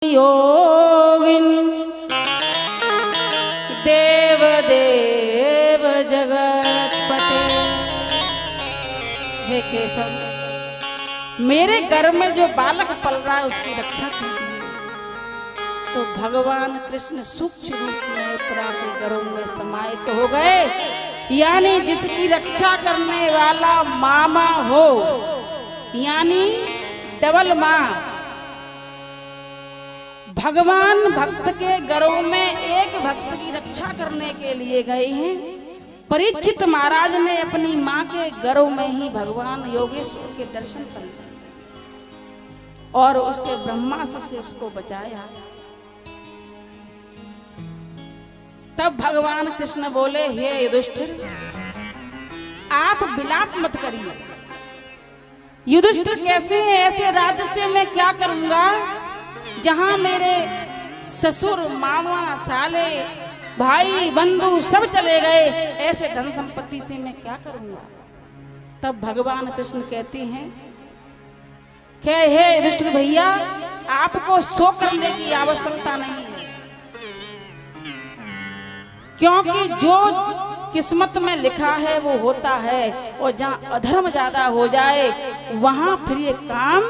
योगिन देव देव जगतपते। हे केशव, मेरे घर में जो बालक पल रहा है उसकी रक्षा कीजिए। तो भगवान कृष्ण सूक्ष्म रूप में उत्तरा के घरों में समाहित हो गए, यानी जिसकी रक्षा करने वाला मामा हो, यानी डबल माँ। भगवान भक्त के घरों में एक भक्त की रक्षा करने के लिए गए हैं। परीक्षित महाराज ने अपनी माँ के घरों में ही भगवान योगेश्वर के दर्शन कर और उसके ब्रह्मास्त्र से उसको बचाया। तब भगवान कृष्ण बोले, हे युधिष्ठिर, आप विलाप मत करिए। युधिष्ठिर कैसे है? ऐसे राज्य से मैं क्या करूंगा जहां मेरे ससुर मामा साले भाई बंधु सब चले गए, ऐसे धन संपत्ति से मैं क्या करूंगा। तब भगवान कृष्ण कहते हैं कि हे युधिष्ठिर भैया, आपको शोक करने की आवश्यकता नहीं है, क्योंकि जो किस्मत में लिखा है वो होता है, और जहाँ अधर्म ज्यादा हो जाए वहां फिर ये काम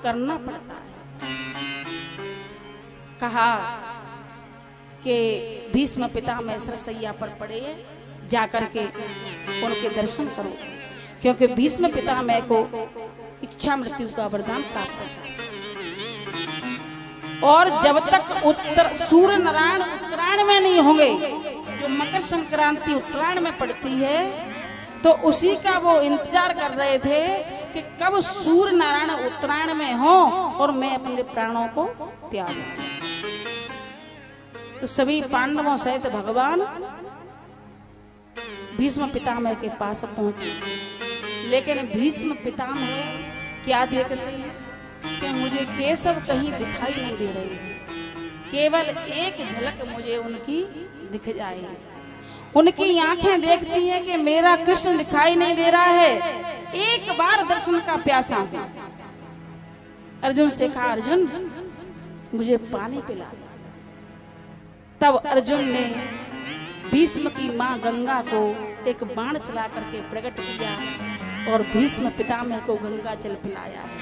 करना पड़ता है। कहा कि भीष्म पितामह सरसैया पर पड़े, जाकर के उनके दर्शन करो, क्योंकि भीष्म पितामह को इच्छा मृत्यु का वरदान प्राप्त है। और जब तक सूर्य नारायण उत्तरायण में नहीं होंगे, जो मकर संक्रांति उत्तरायण में पड़ती है, तो उसी का वो इंतजार कर रहे थे कि कब सूर्य नारायण उत्तरायण में हो और मैं अपने प्राणों को त्याग दूं। तो सभी पांडवों सहित भगवान भीष्म पितामह के पास पहुंचे, लेकिन भीष्म पितामह क्या देखते हैं कि मुझे केशव कहीं दिखाई नहीं दे रहे, केवल एक झलक मुझे उनकी दिख जाए। उनकी आंखें देखती हैं कि मेरा कृष्ण दिखाई नहीं दे रहा है, एक बार दर्शन का प्यासा है। अर्जुन से कहा, अर्जुन मुझे पानी पिला। तब अर्जुन ने भीष्म की मां गंगा को एक बाण चला करके प्रकट किया और भीष्म पितामह को गंगा जल पिलाया है।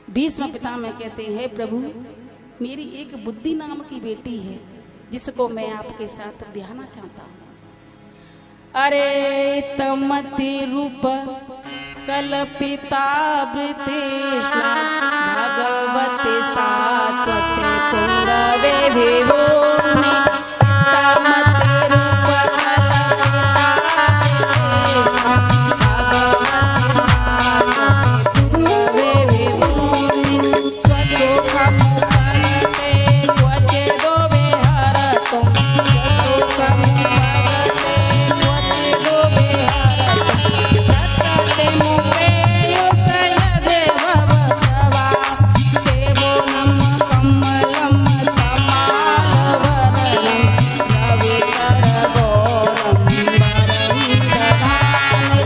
भीष्म पितामह कहते हैं, प्रभु मेरी एक बुद्धि नाम की बेटी है जिसको मैं आपके साथ ब्याहना चाहता हूँ। अरे तमति रूप कल्पिता वृतेष्णा भगवते सात्वते पुंगवे विभूनि। तमति रूप कल्पिता वृतेष्णा भगवते सात्वते पुंगवे विभूनि। स्वसुखं कल्पे क्वचिदो विहरतुं, स्वसुखं भवते क्वचिदो विहरतुं। तत्ते मुपेयो सयदेव भवत्वा, देवोऽनं कमलं तमालवरणं, रविकरगौरं वरं दधाने।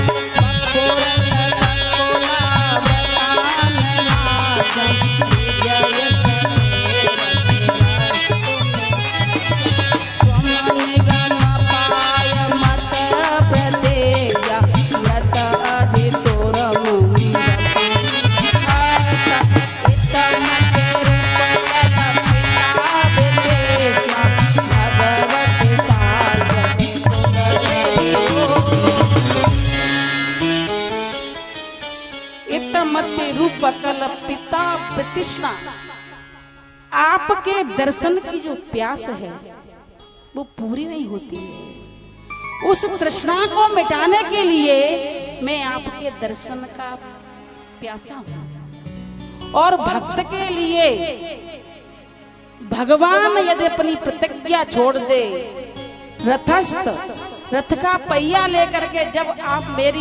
कल्पिता प्रतिष्ठा, आपके दर्शन की जो प्यास है वो पूरी नहीं होती है। उस तृष्णा को मिटाने के लिए मैं आपके दर्शन का प्यासा हूं। और भक्त के लिए भगवान यदि अपनी प्रतिज्ञा छोड़ दे, रथस्थ रथ का पहिया लेकर के जब आप मेरी